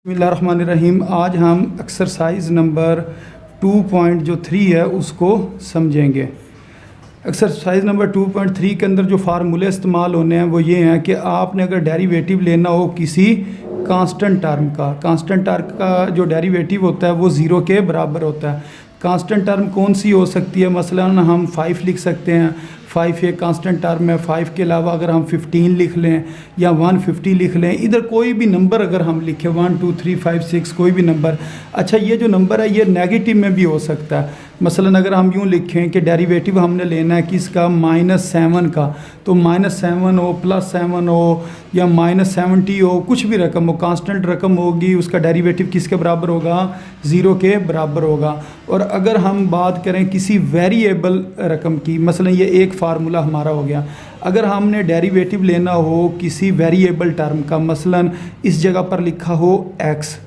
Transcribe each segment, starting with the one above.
बिस्मिल्लाहिर्रहमानिर्रहीम। आज हम एक्सरसाइज नंबर 2.3 है उसको समझेंगे। एक्सरसाइज नंबर 2.3 के अंदर जो फार्मूले इस्तेमाल होने हैं वो ये हैं कि आपने अगर डेरिवेटिव लेना हो किसी कांस्टेंट टर्म का जो डेरिवेटिव होता है वो ज़ीरो के बराबर होता है। कांस्टेंट टर्म कौन सी हो सकती है? मसलन हम 5 लिख सकते हैं, 5 एक कांस्टेंट टर्म है। 5 के अलावा अगर हम 15 लिख लें या 150 लिख लें, इधर कोई भी नंबर अगर हम लिखें 1 2 3 5 6 कोई भी नंबर। अच्छा, ये जो नंबर है ये नेगेटिव में भी हो सकता है। मसलन अगर हम यूँ लिखें कि डेरिवेटिव हमने लेना है किसका, -7 का, तो -7 हो, +7 हो या -70 हो, कुछ भी रकम हो, कांस्टेंट रकम होगी, उसका डेरिवेटिव किसके बराबर होगा? ज़ीरो के बराबर होगा। और अगर हम बात करें किसी वेरिएबल रकम की, मसलन ये एक फार्मूला हमारा हो गया। अगर हमने डेरिवेटिव लेना हो किसी वेरिएबल टर्म का, मसलन इस जगह पर लिखा हो x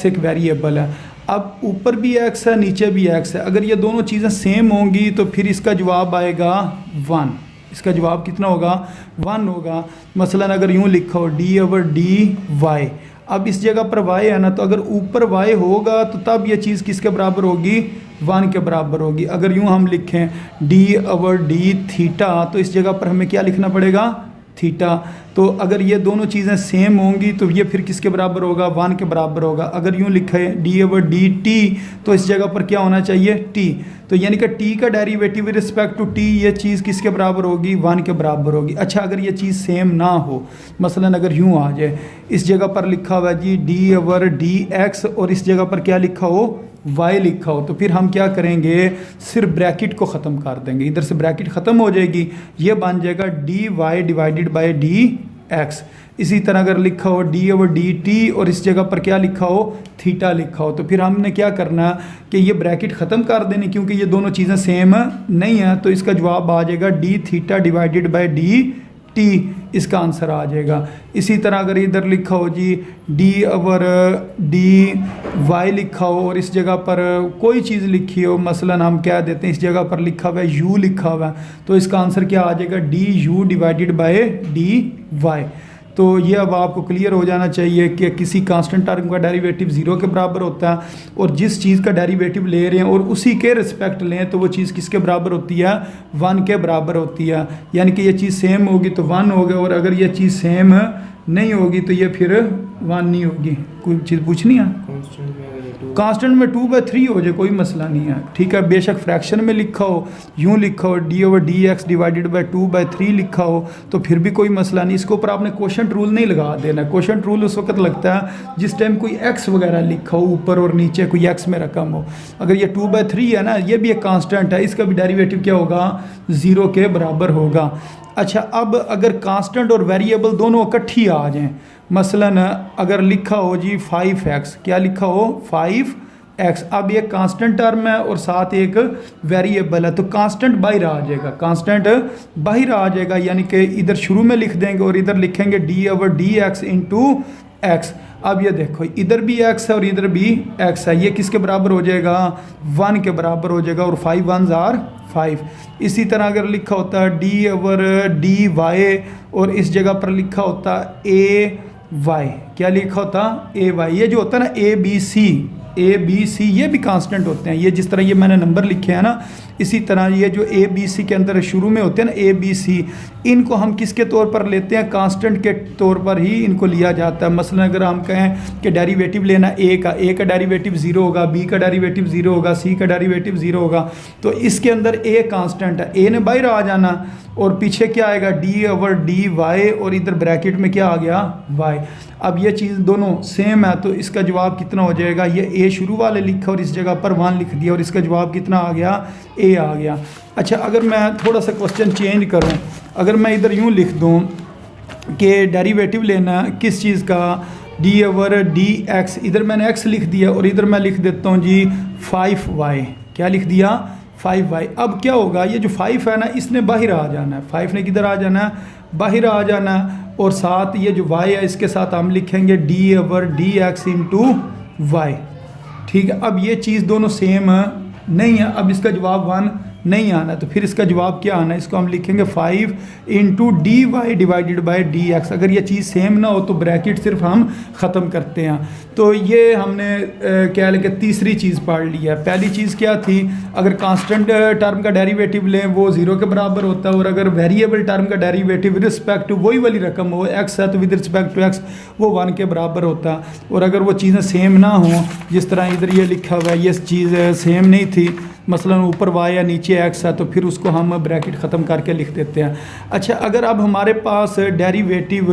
एक वेरिएबल है। अब ऊपर भी x है, नीचे भी x है। अगर ये दोनों चीज़ें सेम होंगी तो फिर इसका जवाब आएगा 1। इसका जवाब कितना होगा? 1 होगा। मसलन अगर यूँ लिखा हो d/dy, अब इस जगह पर y है ना, तो अगर ऊपर y होगा तो तब ये चीज़ किसके बराबर होगी? 1 के बराबर होगी। अगर यूँ हम लिखें d/d तो इस जगह पर हमें क्या लिखना पड़ेगा? थीटा। तो अगर ये दोनों चीज़ें सेम होंगी तो ये फिर किसके बराबर होगा? 1 के बराबर होगा। अगर यूँ लिखे d/dt तो इस जगह पर क्या होना चाहिए? t। तो यानी कि t का डेरिवेटिव रिस्पेक्ट टू t ये चीज़ किसके बराबर होगी? 1 के बराबर होगी। अच्छा, अगर ये चीज़ सेम ना हो, मसलन अगर यूँ आ जाए, इस जगह पर लिखा हुआ है जी d/dx और इस जगह पर क्या लिखा हो? y लिखा हो, तो फिर हम क्या करेंगे? सिर्फ ब्रैकेट को ख़त्म कर देंगे। इधर से ब्रैकेट ख़त्म हो जाएगी, ये बन जाएगा dy/dx। इसी तरह अगर लिखा हो d/dt और इस जगह पर क्या लिखा हो? थीटा लिखा हो, तो फिर हमने क्या करना कि ये ब्रैकेट ख़त्म कर देनी, क्योंकि ये दोनों चीज़ें सेम नहीं हैं। तो इसका जवाब आ जाएगा dθ/dt, इसका आंसर आ जाएगा। इसी तरह अगर इधर लिखा हो जी d/dy लिखा हो और इस जगह पर कोई चीज़ लिखी हो, मसलन हम क्या देते हैं, इस जगह पर लिखा हुआ है u लिखा हुआ है, तो इसका आंसर क्या आ जाएगा? du/dy। तो ये अब आपको क्लियर हो जाना चाहिए कि किसी कांस्टेंट टर्म का डेरिवेटिव 0 के बराबर होता है, और जिस चीज़ का डेरिवेटिव ले रहे हैं और उसी के रिस्पेक्ट लें तो वो चीज़ किसके बराबर होती है? 1 के बराबर होती है। यानी कि ये चीज़ सेम होगी तो 1 होगा, और अगर ये चीज़ सेम नहीं होगी तो ये फिर 1 नहीं होगी। कोई चीज़ पूछनी है? कांस्टेंट में 2/3 हो जाए कोई मसला नहीं है, ठीक है। बेशक फ्रैक्शन में लिखा हो, यूँ लिखा हो d/dx/2/3 लिखा हो, तो फिर भी कोई मसला नहीं। इसके ऊपर आपने क्वोशंट रूल नहीं लगा देना। क्वोशंट रूल उस वक्त लगता है जिस टाइम कोई x वगैरह लिखा हो ऊपर और नीचे कोई x में रकम हो। अगर ये 2/3 है ना, ये भी एक कांस्टेंट है, इसका भी डेरिवेटिव क्या होगा? 0 के बराबर होगा। अच्छा, अब अगर कांस्टेंट और वेरिएबल दोनों इकट्ठी आ जाएं, मसलन अगर लिखा हो जी 5x, क्या लिखा हो? 5x। अब ये कांस्टेंट टर्म है और साथ एक वेरिएबल है, तो कांस्टेंट बाहर आ जाएगा, कांस्टेंट बाहर आ जाएगा। यानी कि इधर शुरू में लिख देंगे और इधर लिखेंगे d/dx × x। अब ये देखो, इधर भी x है और इधर भी x है, ये किसके बराबर हो जाएगा? 1 के बराबर हो जाएगा, और 5 1s are 5। इसी तरह अगर लिखा होता है d/dy और इस जगह पर लिखा होता ay, क्या लिखा होता? ay। ये जो होता है ना ABC, ये भी कांस्टेंट होते हैं। ये जिस तरह ये मैंने नंबर लिखे हैं ना, इसी तरह ये जो ABC के अंदर शुरू में होते हैं ना ABC, इनको हम किसके तौर पर लेते हैं? कांस्टेंट के तौर पर ही इनको लिया जाता है। मसलन अगर हम कहें कि डेरिवेटिव लेना A का डेरिवेटिव 0 होगा, B का डेरिवेटिव 0 होगा, C का डेरिवेटिव 0 होगा, तो इसके अंदर A कांस्टेंट है, A ने बाहर आ जाना और पीछे क्या आएगा? d/dy और इधर ब्रैकेट में क्या आ गया? y। अब ये चीज़ दोनों सेम है, तो इसका जवाब कितना हो जाएगा? ये A शुरू वाले लिखा और इस जगह पर 1 लिख दिया, और इसका जवाब कितना आ गया? A आ गया। अच्छा, अगर मैं थोड़ा सा क्वेश्चन चेंज करूं, अगर मैं इधर यूं लिख दूं कि डेरिवेटिव लेना किस चीज़ का? d/dx, इधर मैंने x लिख दिया और इधर मैं लिख देता हूं जी 5y। क्या लिख दिया? 5y। अब क्या होगा? ये जो 5 है ना, इसने बाहर आ जाना है, 5 ने किधर आ जाना है? बाहर आ जाना है, और साथ ये जो y है इसके साथ हम लिखेंगे d/dx × y, ठीक है। अब ये चीज़ दोनों सेम नहीं है, अब इसका जवाब 1 नहीं आना, तो फिर इसका जवाब क्या आना है? इसको हम लिखेंगे 5 into d y divided by d x. अगर ये चीज़ सेम ना हो तो ब्रैकेट सिर्फ हम ख़त्म करते हैं। तो ये हमने क्या लेके तीसरी चीज़ पढ़ ली है। पहली चीज़ क्या थी? अगर कांस्टेंट टर्म का डेरिवेटिव लें वो 0 के बराबर होता है, और अगर वेरिएबल टर्म का डेरिवेटिव विद रिस्पेक्ट टू वही वाली रकम हो, x है तो विद रिस्पेक्ट टू x वो 1 के बराबर होता है। और अगर वो चीज़ें सेम ना हों, जिस तरह इधर ये लिखा हुआ है ये चीज़ सेम नहीं थी, मसलन ऊपर y या नीचे x है, तो फिर उसको हम ब्रैकेट ख़त्म करके लिख देते हैं। अच्छा, अगर अब हमारे पास डेरिवेटिव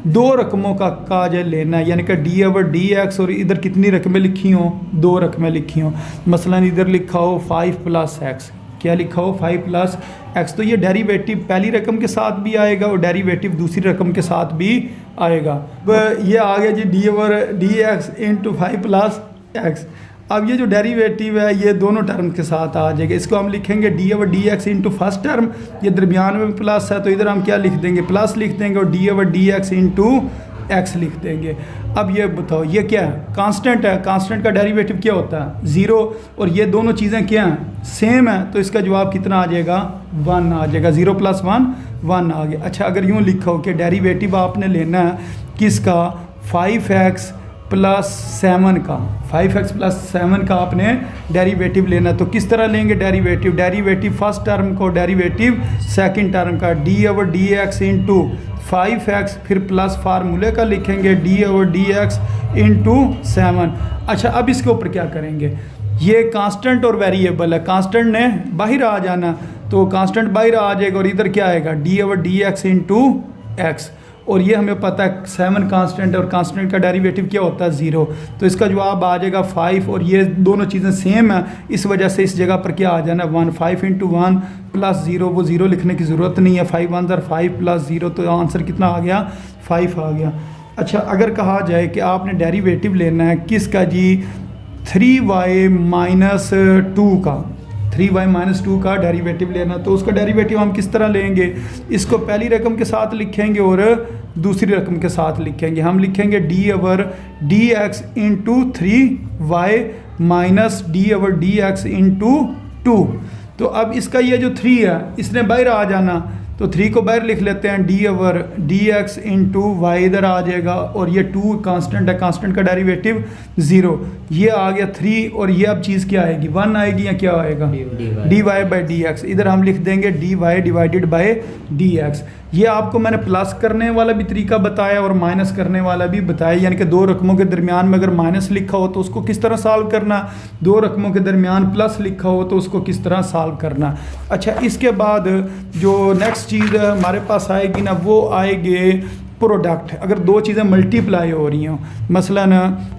दो रकमों का जो लेना है, यानी कि डी ओवर डी एक्स, और इधर कितनी रकमें लिखी हों? 2 रकमें लिखी हों। मसलन इधर लिखा हो 5 प्लस एक्स, क्या लिखा हो? 5 प्लस एक्स। तो ये डेरिवेटिव पहली रकम के साथ भी आएगा और डेरिवेटिव दूसरी रकम के साथ भी आएगा। ये आ गया G D over d x into 5 plus x. अब ये जो डेरिवेटिव है ये दोनों टर्म के साथ आ जाएगा। इसको हम लिखेंगे D over d x into first term, ये दरमियान में प्लस है तो इधर हम क्या लिख देंगे? प्लस लिख देंगे, और D over d x into x लिख देंगे। अब ये बताओ ये क्या है? कांस्टेंट है। कांस्टेंट का डेरिवेटिव क्या होता है? 0। और ये दोनों चीज़ें क्या हैं? सेम है, तो इसका जवाब कितना आ जाएगा? 1 आ जाएगा। 0 + 1 1 आ गया। अच्छा, अगर यूँ लिखा हो कि डेरिवेटिव आपने लेना है किसका? 5x + 7 का, 5x + 7 का आपने डेरिवेटिव लेना, तो किस तरह लेंगे डेरिवेटिव? डेरिवेटिव फर्स्ट टर्म को, डेरिवेटिव सेकंड टर्म का, D over d x into 5x, फिर प्लस फार्मूले का लिखेंगे D over d x into 7। अच्छा, अब इसके ऊपर क्या करेंगे? ये कांस्टेंट और वेरिएबल है, कांस्टेंट ने बाहर आ जाना, तो कांस्टेंट बाहर आ जाएगा और इधर क्या आएगा? D over d x into x. और ये हमें पता है 7 कांस्टेंट है और कांस्टेंट का डेरिवेटिव क्या होता है? 0। तो इसका जवाब आ जाएगा 5, और ये दोनों चीज़ें सेम है, इस वजह से इस जगह पर क्या आ जाना? 1। 5 इंटू 1 + 0, वो 0 लिखने की ज़रूरत नहीं है। 5 1 5 + 0, तो आंसर कितना आ गया? 5 आ गया। अच्छा, अगर कहा जाए कि आपने डेरिवेटिव लेना है किसका जी? 3y - 2 का, 3y - 2 का डेरिवेटिव लेना, तो उसका डेरिवेटिव हम किस तरह लेंगे? इसको पहली रकम के साथ लिखेंगे और दूसरी रकम के साथ लिखेंगे। हम लिखेंगे D over d x into 3y minus d over d x into 2। तो अब इसका ये जो 3 है इसने बाहर आ जाना, तो 3 को बाहर लिख लेते हैं, d over d x into y इधर आ जाएगा, और ये 2 कांस्टेंट है, कांस्टेंट का डेरिवेटिव 0। ये आ गया 3, और ये अब चीज़ क्या आएगी? 1 आएगी या क्या आएगा? D y by d x. इधर हम लिख देंगे d y divided by d x. ये आपको मैंने प्लस करने वाला भी तरीका बताया और माइनस करने वाला भी बताया, यानी कि दो रकमों के दरमियान में अगर माइनस लिखा हो तो उसको किस तरह सॉल्व करना, दो रकमों के दरमियान प्लस लिखा हो तो उसको किस तरह सॉल्व करना। अच्छा, इसके बाद जो नेक्स्ट चीज़ हमारे पास आएगी ना, वो आएगी प्रोडक्ट। अगर दो चीज़ें मल्टीप्लाई हो रही हों, मसलन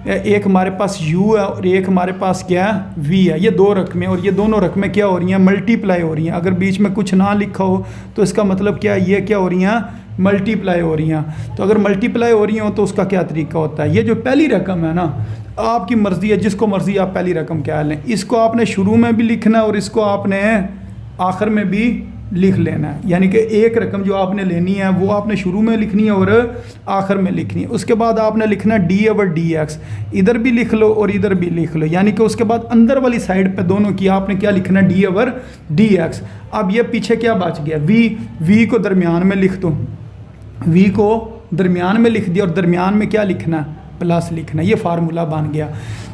एक हमारे पास u है और एक हमारे पास क्या है v है, ये दो रकमें, और ये दोनों रकमें क्या हो रही हैं? मल्टीप्लाई हो रही हैं। अगर बीच में कुछ ना लिखा हो तो इसका मतलब क्या है? ये क्या हो रही हैं? मल्टीप्लाई हो रही हैं। तो अगर मल्टीप्लाई हो रही हो तो उसका क्या तरीका होता है? ये जो पहली रकम है ना, आपकी मर्ज़ी है, जिसको मर्ज़ी आप पहली रकम क्या लें, इसको आपने शुरू में भी लिखना है और इसको आपने आखिर में भी लिख लेना है। यानी कि एक रकम जो आपने लेनी है वो आपने शुरू में लिखनी है और आखिर में लिखनी है। उसके बाद आपने लिखना है डी ओवर डी एक्स, इधर भी लिख लो और इधर भी लिख लो, यानी कि उसके बाद अंदर वाली साइड पे दोनों की आपने क्या लिखना है? D over d x. अब ये पीछे क्या बच गया? वी को दरमियान में लिख दो, वी को दरमियान में लिख दिया और दरमियान में क्या लिखना? प्लस लिखना। ये फार्मूला बन गया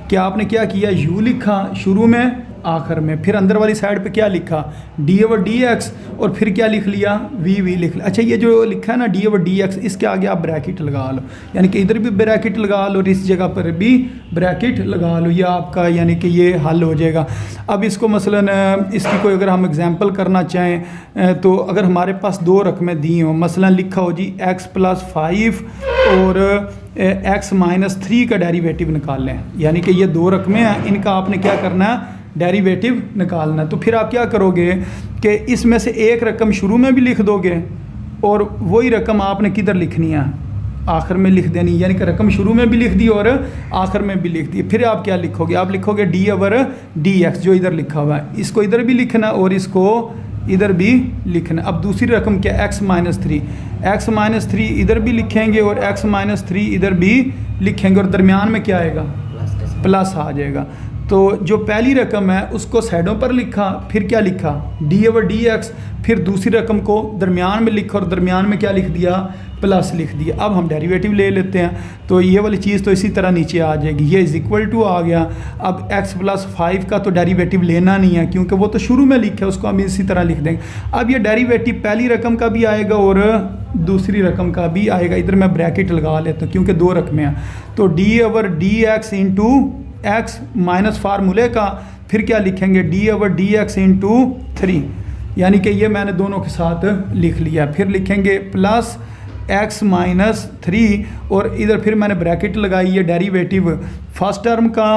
कि आपने क्या किया? यू लिखा शुरू में आखिर में, फिर अंदर वाली साइड पे क्या लिखा? डी ओवर डी एक्स, और फिर क्या लिख लिया? वी लिख लिया। अच्छा, ये जो लिखा है ना डी ओवर डी एक्स, इसके आगे आप ब्रैकेट लगा लो, यानी कि इधर भी ब्रैकेट लगा लो और इस जगह पर भी ब्रैकेट लगा लो। ये आपका यानी कि ये हल हो जाएगा। अब इसको मसलन इसकी कोई अगर हम एग्जांपल करना चाहें तो अगर हमारे पास दो रकमें दी हों, मसलन लिखा हो जी x + 5 और x - 3 का डेरिवेटिव निकाल लें, यानी कि ये दो रकमें हैं, इनका आपने क्या करना है? डेरिवेटिव निकालना। तो फिर आप क्या करोगे कि इसमें से एक रकम शुरू में भी लिख दोगे और वही रकम आपने किधर लिखनी है? आखिर में लिख देनी, यानी कि रकम शुरू में भी लिख दी और आखिर में भी लिख दी। फिर आप क्या लिखोगे? आप लिखोगे डी ओवर डी एक्स, जो इधर लिखा हुआ है, इसको इधर भी लिखना और इसको इधर भी लिखना। अब दूसरी रकम क्या? x - 3 इधर भी लिखेंगे और x - 3 इधर भी लिखेंगे और दरमियान में क्या आएगा? प्लस आ जाएगा। तो जो पहली रकम है उसको साइडों पर लिखा, फिर क्या लिखा d/dx, फिर दूसरी रकम को दरमियान में लिखा और दरमियान में क्या लिख दिया, प्लस लिख दिया। अब हम डेरिवेटिव ले लेते हैं, तो ये वाली चीज़ तो इसी तरह नीचे आ जाएगी, ये इज़ इक्वल टू आ गया। अब x+5 का तो डेरिवेटिव लेना नहीं है क्योंकि वो तो शुरू में लिखा है, उसको हम इसी तरह लिख देंगे। अब ये डेरिवेटिव पहली रकम का भी आएगा और दूसरी रकम का भी आएगा। इधर मैं ब्रैकेट लगा लेता हूँ क्योंकि दो रकमें हैं। तो d/dx इंटू x माइनस फार्मूले का फिर क्या लिखेंगे d/dx इंटू 3, यानी कि ये मैंने दोनों के साथ लिख लिया। फिर लिखेंगे प्लस x माइनस 3 और इधर फिर मैंने ब्रैकेट लगाई है डेरिवेटिव फर्स्ट टर्म का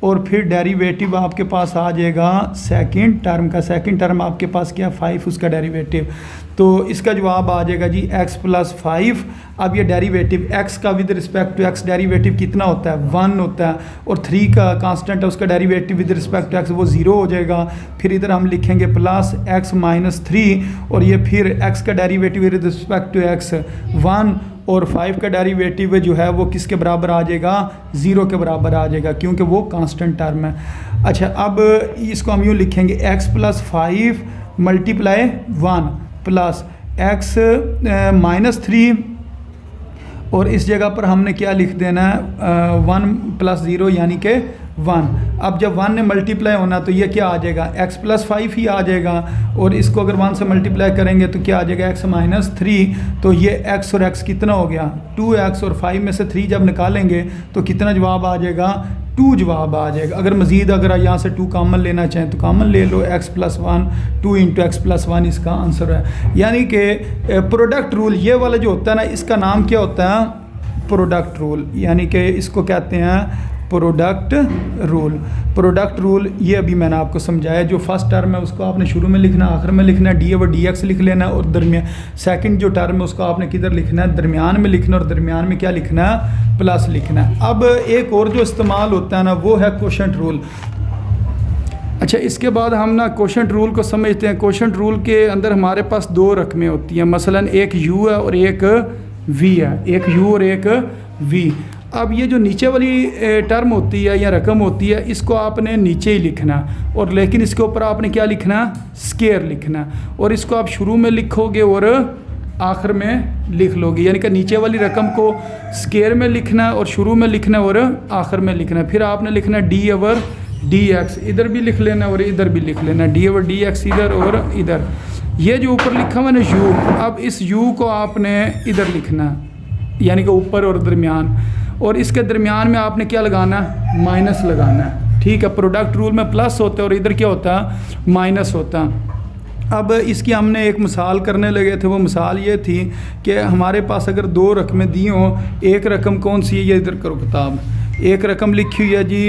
और फिर डेरिवेटिव आपके पास आ जाएगा सेकंड टर्म का। सेकंड टर्म आपके पास क्या 5 उसका डेरिवेटिव, तो इसका जवाब आ जाएगा जी x+5। अब ये डेरिवेटिव x का with respect to x derivative कितना होता है 1 होता है और 3 का कांस्टेंट है उसका derivative with respect to x वो 0 हो जाएगा। फिर इधर हम लिखेंगे प्लस x माइनस 3 और ये फिर x का derivative with respect to x 1 और 5 का डेरिवेटिव जो है वो किसके बराबर आ जाएगा 0 के बराबर आ जाएगा क्योंकि वो कांस्टेंट टर्म है। अच्छा, अब इसको हम यूँ लिखेंगे x+5 multiply 1 plus x minus 3 और इस जगह पर हमने क्या लिख देना है 1 + 0 यानी कि 1। अब जब 1 ने मल्टीप्लाई होना तो ये क्या आ जाएगा x+5 ही आ जाएगा और इसको अगर 1 से मल्टीप्लाई करेंगे तो क्या आ जाएगा x माइनस 3। तो ये x और x कितना हो गया 2x और 5 में से 3 जब निकालेंगे तो कितना जवाब आ जाएगा 2 जवाब आ जाएगा। अगर मज़ीद अगर यहाँ से 2 कॉमन लेना चाहें तो कॉमन ले लो, x+1 2 × x+1 इसका आंसर है। यानी कि प्रोडक्ट रूल ये वाला जो होता है ना इसका नाम क्या होता है प्रोडक्ट रूल, यानी कि इसको कहते हैं प्रोडक्ट रूल। प्रोडक्ट रूल ये अभी मैंने आपको समझाया, जो फर्स्ट टर्म है उसको आपने शुरू में लिखना, आखिर में लिखना है, d/dx लिख लेना और दरमियान सेकंड जो टर्म है उसको आपने किधर लिखना है दरमियान में लिखना और दरमियान में क्या लिखना है प्लस लिखना है। अब एक और जो इस्तेमाल होता है ना वो है क्वोशंट रूल। अच्छा, इसके बाद हम ना क्वोशंट रूल को समझते हैं। क्वोशंट रूल के अंदर हमारे पास 2 रकमें होती हैं, मसलन एक u है और एक v है, एक u और एक v। अब ये जो नीचे वाली टर्म होती है या रकम होती है इसको आपने नीचे ही लिखना और लेकिन इसके ऊपर आपने क्या लिखना स्केयर लिखना और इसको आप शुरू में लिखोगे और आखिर में लिख लोगे, यानी कि नीचे वाली रकम को स्केयर में लिखना और शुरू में लिखना और आखिर में लिखना। फिर आपने लिखना d/dx, इधर भी लिख लेना और इधर भी लिख लेना, d/dx इधर और इधर। ये जो ऊपर लिखा हुआ ना u, अब इस u को आपने इधर लिखना यानी कि ऊपर और दरमियान, और इसके दरमियान में आपने क्या लगाना माइनस लगाना है। ठीक है, प्रोडक्ट रूल में प्लस होता है और इधर क्या होता है माइनस होता है। अब इसकी हमने एक मिसाल करने लगे थे, वो मिसाल ये थी कि हमारे पास अगर 2 रकमें दी हों, एक रकम कौन सी है ये इधर करो किताब, एक रकम लिखी हुई है जी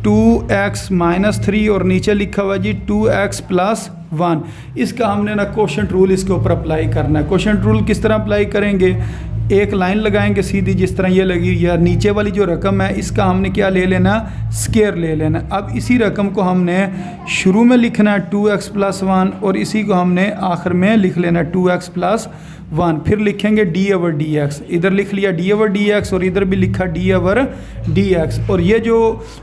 2x माइनस 3 और नीचे लिखा हुआ है जी 2x + 1। इसका हमने ना क्वोशंट रूल इसके ऊपर अप्लाई करना है। क्वोशंट रूल किस तरह अप्लाई करेंगे, एक लाइन लगाएंगे सीधी जिस तरह ये लगी या नीचे वाली जो रकम है इसका हमने क्या ले लेना स्केयर ले लेना। अब इसी रकम को हमने शुरू में लिखना है 2x + 1 और इसी को हमने आखिर में लिख लेना 2x + 1। फिर लिखेंगे d/dx, इधर लिख लिया d/dx और इधर भी लिखा d/dx और ये जो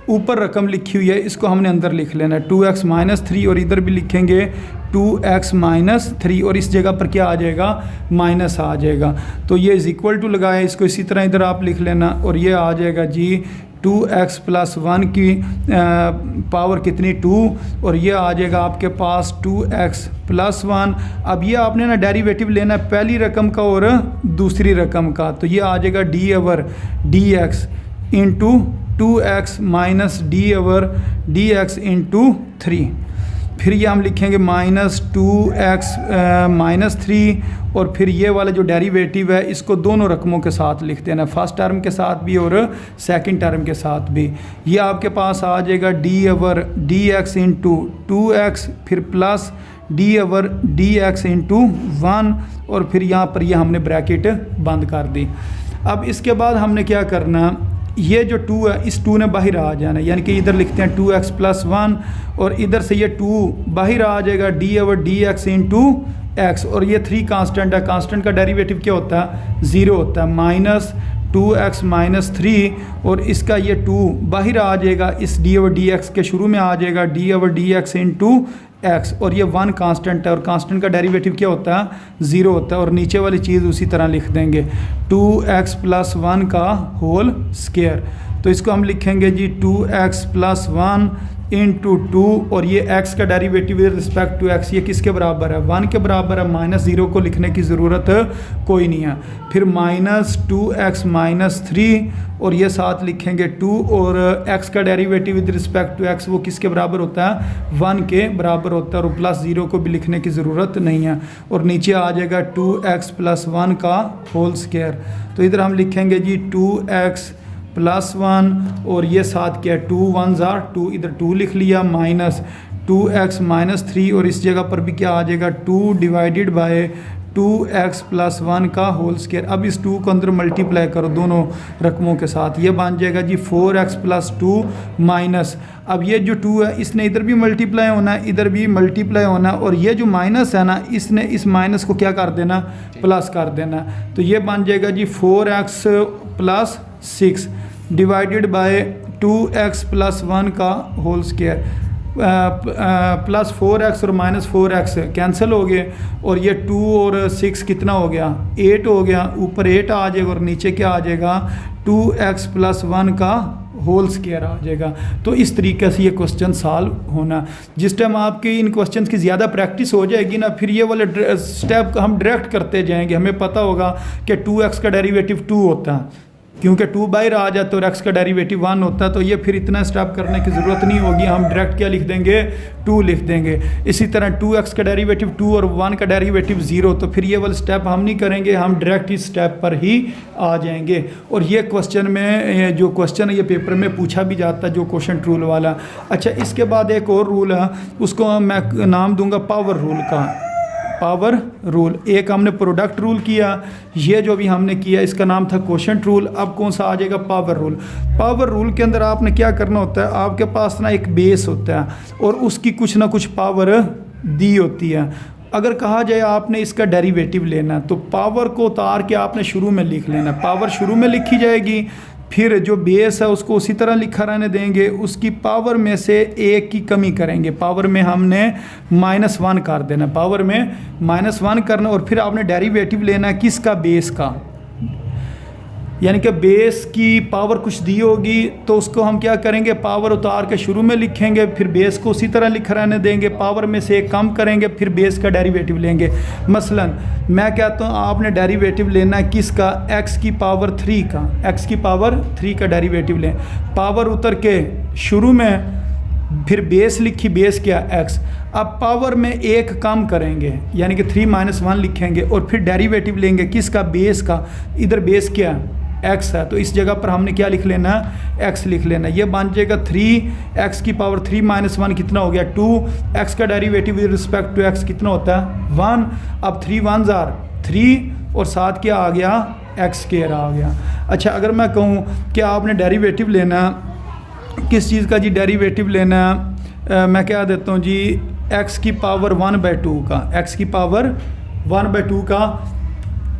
ऊपर रकम लिखी हुई है इसको हमने अंदर लिख लेना 2x माइनस 3 और इधर भी लिखेंगे 2x माइनस 3 और इस जगह पर क्या आ जाएगा माइनस आ जाएगा। तो ये इज़ इक्वल टू लगाए, इसको इसी तरह इधर आप लिख लेना और ये आ जाएगा जी 2x + 1 की पावर कितनी 2 और ये आ जाएगा आपके पास 2x + 1। अब ये आपने ना डेरिवेटिव लेना है पहली रकम का और दूसरी रकम का, तो ये आ जाएगा d/dx into 2x minus d/dx into 3। फिर ये हम लिखेंगे -2x माइनस 3 और फिर ये वाला जो डेरिवेटिव है इसको दोनों रकमों के साथ लिख देना, फर्स्ट टर्म के साथ भी और सेकंड टर्म के साथ भी। ये आपके पास आ जाएगा d/dx इंटू 2x फिर प्लस d/dx इंटू 1 और फिर यहाँ पर ये हमने ब्रैकेट बंद कर दी। अब इसके बाद हमने क्या करना, ये जो 2 है इस 2 ने बाहर आ जाना, यानी कि इधर लिखते हैं 2x + 1 और इधर से ये 2 बाहर आ जाएगा d/dx इंटू x और ये 3 कांस्टेंट है, कांस्टेंट का डेरिवेटिव क्या होता है 0 होता है, 2x माइनस 3 और इसका ये 2 बाहर आ जाएगा, इस डी ओवर डी एक्स के शुरू में आ जाएगा, D over d x into x, और ये 1 कांस्टेंट है और कांस्टेंट का डेरिवेटिव क्या होता है 0 होता है, और नीचे वाली चीज़ उसी तरह लिख देंगे 2x प्लस 1 का होल स्क्वायर। तो इसको हम लिखेंगे जी 2x प्लस 1 इंटू 2 और ये x का derivative with respect to x ये किसके बराबर है 1 के बराबर है, माइनस 0 को लिखने की ज़रूरत कोई नहीं है। फिर माइनस 2x माइनस 3 और ये साथ लिखेंगे 2 और x का derivative with respect to x वो किसके बराबर होता है 1 के बराबर होता है, और प्लस 0 को भी लिखने की ज़रूरत नहीं है, और नीचे आ जाएगा 2x प्लस 1 का होल स्क्वायर। तो इधर हम लिखेंगे जी 2x प्लस 1 और ये साथ क्या 2 1 2, इधर 2 लिख लिया, माइनस 2x माइनस 3 और इस जगह पर भी क्या आ जाएगा 2 डिवाइडेड बाय 2x प्लस 1 का होल स्क्वायर। अब इस 2 को अंदर मल्टीप्लाई करो दोनों रकमों के साथ, ये बन जाएगा जी 4x प्लस 2 माइनस, अब ये जो 2 है इसने इधर भी मल्टीप्लाई होना है, इधर भी मल्टीप्लाई होना है, और ये जो माइनस है ना इसने इस माइनस को क्या कर देना प्लस कर देना। तो ये बन जाएगा जी 4x plus 6 divided by 2x plus 1 का होल स्क्वायर, प्लस 4x और माइनस 4x कैंसिल हो गए, और ये 2 और 6 कितना हो गया 8 हो गया, ऊपर 8 आ जाएगा और नीचे क्या आ जाएगा 2x प्लस 1 का होल स्क्वायर आ जाएगा। तो इस तरीके से ये क्वेश्चन सॉल्व होना। जिस टाइम आपकी इन क्वेश्चन की ज़्यादा प्रैक्टिस हो जाएगी ना, फिर ये वाले स्टेप हम डायरेक्ट करते जाएंगे, हमें पता होगा कि 2x का डेरिवेटिव 2 होता है, क्योंकि 2 बाहर आ जाता है और x का डेरिवेटिव 1 होता है, तो ये फिर इतना स्टेप करने की ज़रूरत नहीं होगी, हम डायरेक्ट क्या लिख देंगे 2 लिख देंगे। इसी तरह 2x का डेरिवेटिव 2 और 1 का डेरिवेटिव 0, तो फिर ये वाला स्टेप हम नहीं करेंगे, हम डायरेक्ट इस स्टेप पर ही आ जाएंगे। और ये क्वेश्चन में जो क्वेश्चन है ये पेपर में पूछा भी जाता है, जो क्वेश्चन रूल वाला। अच्छा, इसके बाद एक और रूल है, उसको मैं नाम दूंगा पावर रूल का। पावर रूल, एक हमने प्रोडक्ट रूल किया, ये जो भी हमने किया इसका नाम था क्वोशंट रूल। अब कौन सा आ जाएगा पावर रूल। पावर रूल के अंदर आपने क्या करना होता है, आपके पास ना एक बेस होता है और उसकी कुछ ना कुछ पावर दी होती है। अगर कहा जाए आपने इसका डेरिवेटिव लेना, तो पावर को उतार के आपने शुरू में लिख लेना, पावर शुरू में लिखी जाएगी, फिर जो बेस है उसको उसी तरह लिखा रहने देंगे, उसकी पावर में से एक की कमी करेंगे, पावर में हमने -1 कर देना, पावर में -1 करना, और फिर आपने डेरिवेटिव लेना है किसका बेस का, यानी कि बेस की पावर कुछ दी होगी तो उसको हम क्या करेंगे पावर उतार के शुरू में लिखेंगे, फिर बेस को उसी तरह लिखा रहने देंगे, पावर में से एक कम करेंगे, फिर बेस का डेरिवेटिव लेंगे। मसलन मैं कहता हूँ आपने डेरिवेटिव लेना है किसका, x की पावर 3 का, x की पावर 3 का डेरिवेटिव लें, पावर उतर के शुरू में, फिर बेस लिखी, बेस क्या x, अब पावर में एक कम करेंगे यानी कि 3 - 1 लिखेंगे, और फिर डेरिवेटिव लेंगे किसका, बेस का, इधर बेस क्या x है तो इस जगह पर हमने क्या लिख लेना, x लिख लेना, ये बन जाएगा 3x की पावर 3 - 1 कितना हो गया 2, x का derivative with respect to x कितना होता है 1, अब 3 1 are 3 और साथ क्या आ गया x स्क्वायर आ गया। अच्छा, अगर मैं कहूँ कि आपने डेरिवेटिव लेना किस चीज़ का जी, डेरिवेटिव लेना मैं क्या देता हूँ जी x की पावर 1/2 का, x की पावर 1/2 का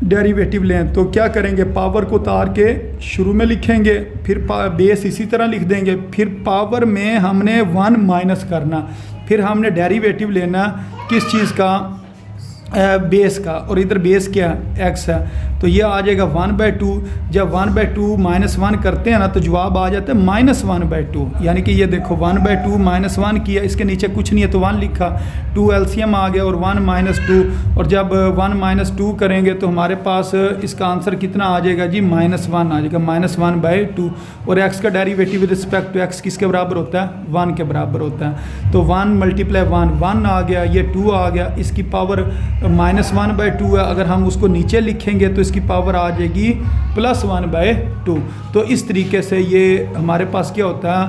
डेरिवेटिव लें, तो क्या करेंगे पावर को उतार के शुरू में लिखेंगे, फिर बेस इसी तरह लिख देंगे, फिर पावर में हमने 1 माइनस करना, फिर हमने डेरिवेटिव लेना किस चीज़ का, बेस का, और इधर बेस क्या x है, तो ये आ जाएगा 1/2। जब 1/2 -1 करते हैं ना तो जवाब आ जाता है -1/2, यानी कि ये देखो 1/2 -1 किया, इसके नीचे कुछ नहीं है तो 1 लिखा, 2 LCM आ गया और 1 - 2, और जब 1 - 2 करेंगे तो हमारे पास इसका आंसर कितना आ जाएगा जी -1 आ जाएगा, -1/2, और x का derivative with respect to x किसके बराबर होता है 1 के बराबर होता है, तो 1 × 1 आ गया, ये 2 आ गया, इसकी पावर -1/2 है, अगर हम उसको नीचे लिखेंगे तो इसकी पावर आ जाएगी +1/2। तो इस तरीके से ये हमारे पास क्या होता है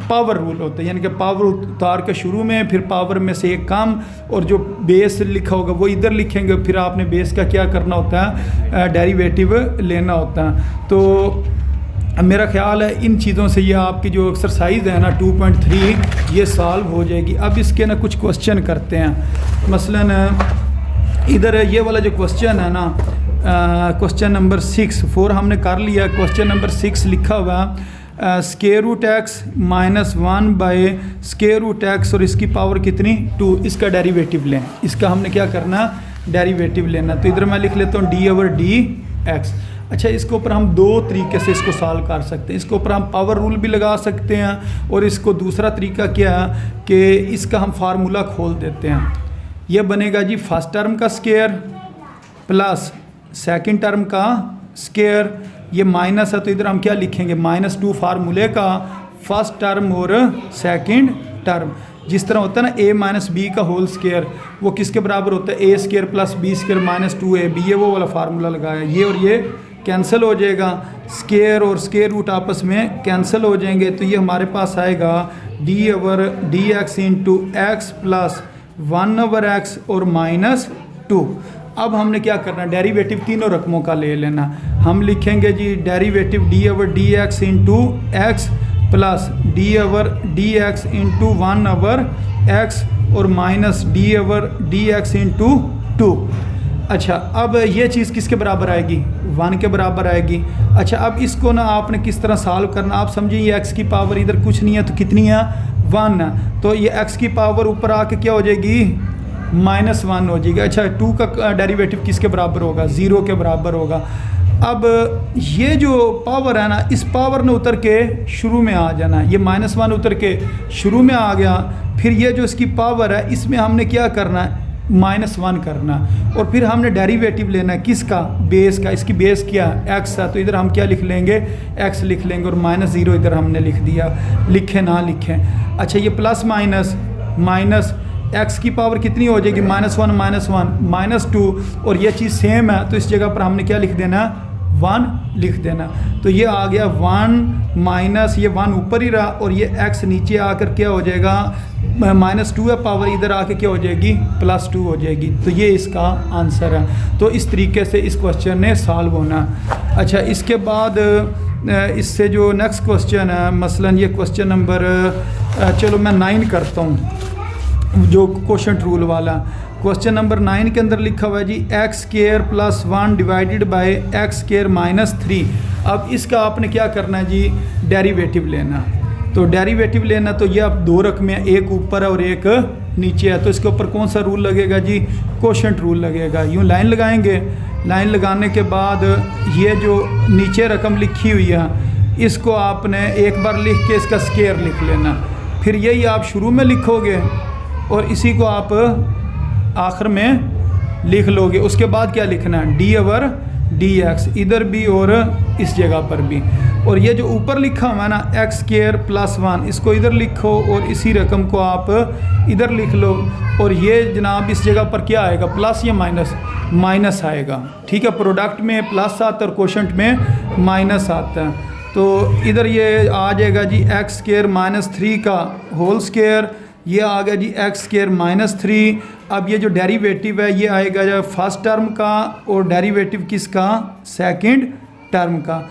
पावर रूल होता है, यानी कि पावर उतार के शुरू में, फिर पावर में से एक कम, और जो बेस लिखा होगा वो इधर लिखेंगे, फिर आपने बेस का क्या करना होता है डेरिवेटिव लेना होता है। तो मेरा ख्याल है इन चीज़ों से ये आपकी जो एक्सरसाइज है ना 2.3 ये सॉल्व हो जाएगी। अब इसके ना कुछ क्वेश्चन करते हैं, मसलन इधर ये वाला जो क्वेश्चन है ना क्वेश्चन नंबर 6, 4 हमने कर लिया। क्वेश्चन नंबर 6 लिखा हुआ square root x minus 1 by square root x और इसकी पावर कितनी 2, इसका डेरिवेटिव लें। इसका हमने क्या करना, डेरिवेटिव लेना। तो इधर मैं लिख लेता हूँ डी ओवर डी एक्स। अच्छा, इसके ऊपर हम दो तरीके से इसको सॉल्व कर सकते हैं। इसके ऊपर हम पावर रूल भी लगा सकते हैं और इसको दूसरा तरीका क्या है कि इसका हम फार्मूला खोल देते हैं। यह बनेगा जी फर्स्ट टर्म का स्क्वायर प्लस सेकंड टर्म का स्क्वायर, ये माइनस है तो इधर हम क्या लिखेंगे -2 फार्मूले का फर्स्ट टर्म और सेकंड टर्म। जिस तरह होता है ना a माइनस बी का होल स्क्वायर, वो किसके बराबर होता है a square plus b square minus 2ab, ये वो वाला फार्मूला लगाया। ये और ये कैंसिल हो जाएगा, स्क्वायर और स्क्वायर रूट आपस में कैंसिल हो जाएंगे। तो ये हमारे पास आएगा D over d x into x plus 1 over x और -2। अब हमने क्या करना, डेरिवेटिव तीनों रकमों का ले लेना। हम लिखेंगे जी derivative d over d x into x plus d over d x into 1 over x और minus d over d x into 2। अच्छा, अब ये चीज़ किसके बराबर आएगी, 1 के बराबर आएगी। अच्छा, अब इसको ना आपने किस तरह सॉल्व करना, आप समझिए ये x की पावर इधर कुछ नहीं है तो कितनी है 1 है, तो ये x की पावर ऊपर आके क्या हो जाएगी -1 हो जाएगी। अच्छा, 2 का डेरिवेटिव किसके बराबर होगा, 0 के बराबर होगा। अब ये जो पावर है ना, इस पावर ने उतर के शुरू में आ जाना, ये -1 उतर के शुरू में आ गया। फिर ये जो इसकी पावर है इसमें हमने क्या करना है, -1 करना, और फिर हमने डेरिवेटिव लेना है किसका, बेस का। इसकी बेस क्या x है, तो इधर हम क्या लिख लेंगे, x लिख लेंगे और -0 इधर हमने लिख दिया, लिखे ना लिखें। अच्छा, ये प्लस माइनस x की पावर कितनी हो जाएगी, -1 -2, और ये चीज़ सेम है तो इस जगह पर हमने क्या लिख देना, 1 लिख देना। तो ये आ गया 1 माइनस, ये 1 ऊपर ही रहा और ये x नीचे आकर क्या हो जाएगा, -2 है पावर, इधर आके क्या हो जाएगी, +2 हो जाएगी। तो ये इसका आंसर है। तो इस तरीके से इस क्वेश्चन ने सॉल्व होना। अच्छा, इसके बाद इससे जो नेक्स्ट क्वेश्चन है, मसलन ये क्वेश्चन नंबर, चलो मैं 9 करता हूँ, जो क्वेश्चन रूल वाला। क्वेश्चन नंबर 9 के अंदर लिखा हुआ है जी x² + 1 डिवाइडेड बाय x² -3। अब इसका आपने क्या करना है जी, डेरिवेटिव लेना। तो डेरिवेटिव लेना, तो ये अब दो रकमें, एक ऊपर है और एक नीचे है, तो इसके ऊपर कौन सा रूल लगेगा जी, कोशेंट रूल लगेगा। यूँ लाइन लगाएंगे, लाइन लगाने के बाद ये जो नीचे रकम लिखी हुई है इसको आपने एक बार लिख के इसका स्क्वायर लिख लेना, फिर यही आप शुरू में लिखोगे और इसी को आप आखिर में लिख लोगे। उसके बाद क्या लिखना है, डी ओवर डी एक्स इधर भी और इस जगह पर भी, और ये जो ऊपर लिखा हुआ है ना x² + 1, इसको इधर लिखो और इसी रकम को आप इधर लिख लो, और ये जनाब इस जगह पर क्या आएगा, प्लस या माइनस आएगा। ठीक है, प्रोडक्ट में प्लस आता है और कोशेंट में माइनस आता है। तो इधर ये आ जाएगा जी x² -3 का होल स्क्वायर, ये आ गया जी x² -3। अब ये जो डेरिवेटिव है ये आएगा जो फर्स्ट टर्म का और डेरिवेटिव किसका, सेकंड टर्म का।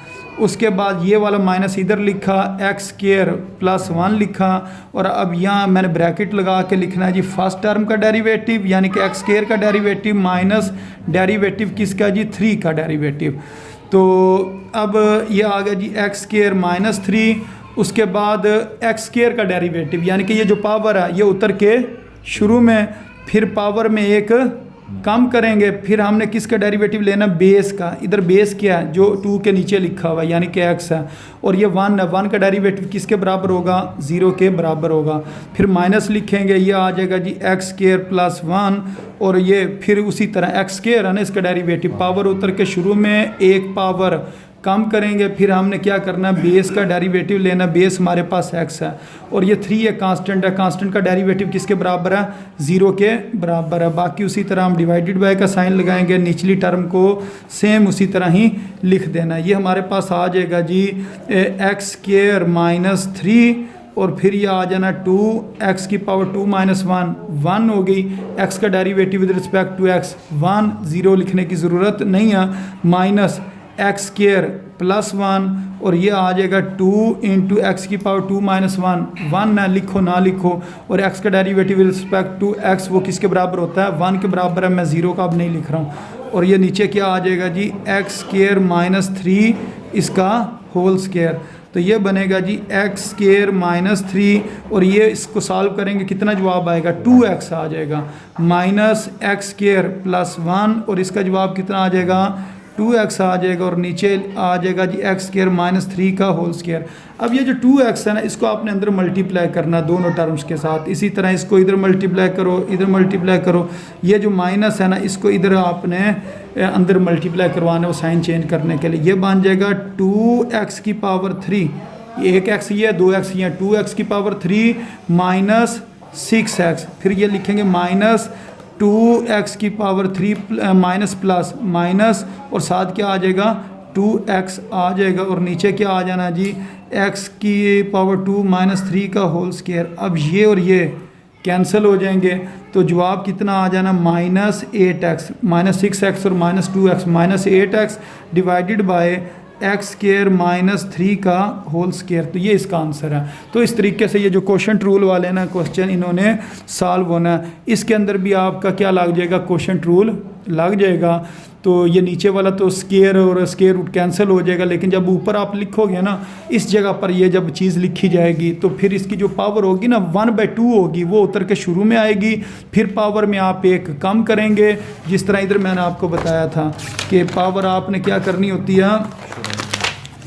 उसके बाद ये वाला माइनस इधर लिखा, x² + 1 लिखा, और अब यहाँ मैंने ब्रैकेट लगा के लिखना है जी फर्स्ट टर्म का डेरिवेटिव यानी कि x² का डेरिवेटिव माइनस डेरिवेटिव किसका जी, 3 का डेरिवेटिव। तो अब ये आ गया जी x² -3। उसके बाद x² का डेरिवेटिव यानी कि ये जो पावर है ये उतर के शुरू में, फिर पावर में एक कम करेंगे, फिर हमने किसका डेरिवेटिव लेना, बेस का। इधर बेस क्या है, जो 2 के नीचे लिखा हुआ है यानी कि x है, और ये 1 है, 1 का डेरिवेटिव किसके बराबर होगा, 0 के बराबर होगा। फिर माइनस लिखेंगे, ये आ जाएगा जी x² + 1, और ये फिर उसी तरह x² है ना, इसका डेरिवेटिव पावर उतर के शुरू में एक पावर कम करेंगे, फिर हमने क्या करना, बेस का डेरिवेटिव लेना, बेस हमारे पास x है, और ये 3 है, कांस्टेंट है, कांस्टेंट का डेरिवेटिव किसके बराबर है, 0 के बराबर है। बाकी उसी तरह हम डिवाइडेड बाय का साइन लगाएंगे, निचली टर्म को सेम उसी तरह ही लिख देना। ये हमारे पास आ जाएगा जी x² -3, और फिर ये आ जाना 2x की पावर 2 - 1 हो गई। x का derivative with respect to x 1, 0 लिखने की ज़रूरत नहीं है, माइनस x² + 1, और ये आ जाएगा 2 × x की पावर 2 - 1 ना लिखो ना लिखो, और x का derivative with respect to x वो किसके बराबर होता है, 1 के बराबर है। मैं 0 का अब नहीं लिख रहा हूँ, और ये नीचे क्या आ जाएगा जी, एक्स स्क्वायर माइनस 3 इसका होल स्क्वायर। तो ये बनेगा जी एक्स स्क्वायर माइनस 3 और ये इसको सॉल्व करेंगे कितना जवाब आएगा, 2x आ जाएगा, माइनस एक्स स्क्वायर प्लस 1 और इसका जवाब कितना आ जाएगा, 2x आ जाएगा और नीचे आ जाएगा जी एक्स स्क्वायर माइनस 3 का होल स्क्वायर। अब ये जो 2x है ना, इसको आपने अंदर मल्टीप्लाई करना दोनों टर्म्स के साथ। इसी तरह इसको इधर मल्टीप्लाई करो, इधर मल्टीप्लाई करो। ये जो माइनस है ना, इसको इधर आपने अंदर मल्टीप्लाई करवाना है वो साइन चेंज करने के लिए। ये बन जाएगा 2x की पावर 3, एक एक्स ये है, 2x ये है, 2x की पावर 3 माइनस 6x, फिर ये लिखेंगे माइनस 2x की पावर 3 माइनस प्लस माइनस और साथ क्या आ जाएगा, 2x आ जाएगा और नीचे क्या आ जाना जी, x की पावर 2 माइनस 3 का होल स्क्वायर। अब ये और ये कैंसिल हो जाएंगे तो जवाब कितना आ जाना, माइनस 8x, माइनस 6x और minus 2x, minus 8x divided by x square minus 3 का होल स्क्वायर। तो ये इसका आंसर है। तो इस तरीके से ये जो क्वोशंट रूल वाले ना क्वेश्चन इन्होंने सॉल्व होना है। इसके अंदर भी आपका क्या लग जाएगा, क्वोशंट रूल लग जाएगा। तो ये नीचे वाला तो स्क्वायर और स्क्वायर रूट कैंसिल हो जाएगा, लेकिन जब ऊपर आप लिखोगे ना, इस जगह पर ये जब चीज़ लिखी जाएगी तो फिर इसकी जो पावर होगी ना 1/2 होगी, वो उतर के शुरू में आएगी, फिर पावर में आप एक कम करेंगे। जिस तरह इधर मैंने आपको बताया था कि पावर आपने क्या करनी होती है,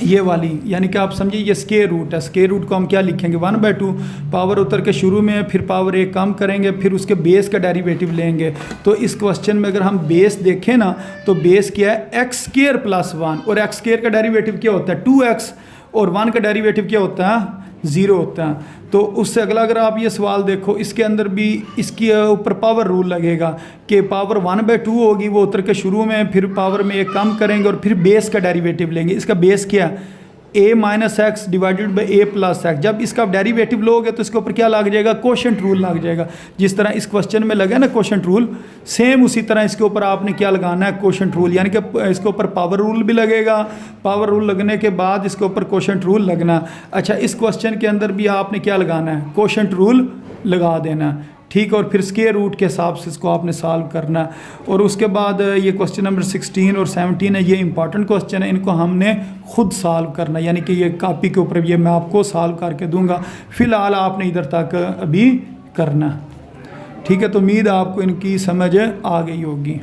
ये वाली, यानी कि आप समझिए ये स्क्वायर रूट है, स्क्वायर रूट को हम क्या लिखेंगे 1/2, पावर उतर के शुरू में, फिर पावर एक कम करेंगे, फिर उसके बेस का डेरिवेटिव लेंगे। तो इस क्वेश्चन में अगर हम बेस देखें ना, तो बेस क्या है, एक्स स्क्वायर प्लस 1, और एक्स स्क्वायर का डेरिवेटिव क्या होता है 2x, और 1 का डेरिवेटिव क्या होता है 0 होता है। तो उससे अगला अगर आप ये सवाल देखो, इसके अंदर भी इसके ऊपर पावर रूल लगेगा कि पावर 1/2 होगी, वो उतर के शुरू में, फिर पावर में एक कम करेंगे और फिर बेस का डेरिवेटिव लेंगे। इसका बेस क्या है, a minus x divided by a plus x. जब इसका डेरिवेटिव लोगे तो इसके ऊपर क्या लग जाएगा, क्वोशंट रूल लग जाएगा। जिस तरह इस क्वेश्चन में लगा ना क्वोशंट रूल, सेम उसी तरह इसके ऊपर आपने क्या लगाना है, क्वोशंट रूल, यानी कि इसके ऊपर पावर रूल भी लगेगा, पावर रूल लगने के बाद इसके ऊपर क्वोशंट रूल लगना। अच्छा, इस क्वेश्चन के अंदर भी आपने क्या लगाना है, क्वोशंट रूल लगा देना, ठीक। और फिर स्क्वायर रूट के हिसाब से इसको आपने सॉल्व करना। और उसके बाद ये क्वेश्चन नंबर 16 और 17 है, ये इंपॉर्टेंट क्वेश्चन है, इनको हमने खुद सॉल्व करना, यानी कि ये कॉपी के ऊपर ये मैं आपको सॉल्व करके दूंगा। फ़िलहाल आपने इधर तक अभी करना, ठीक है। तो उम्मीद आपको इनकी समझ आ गई होगी।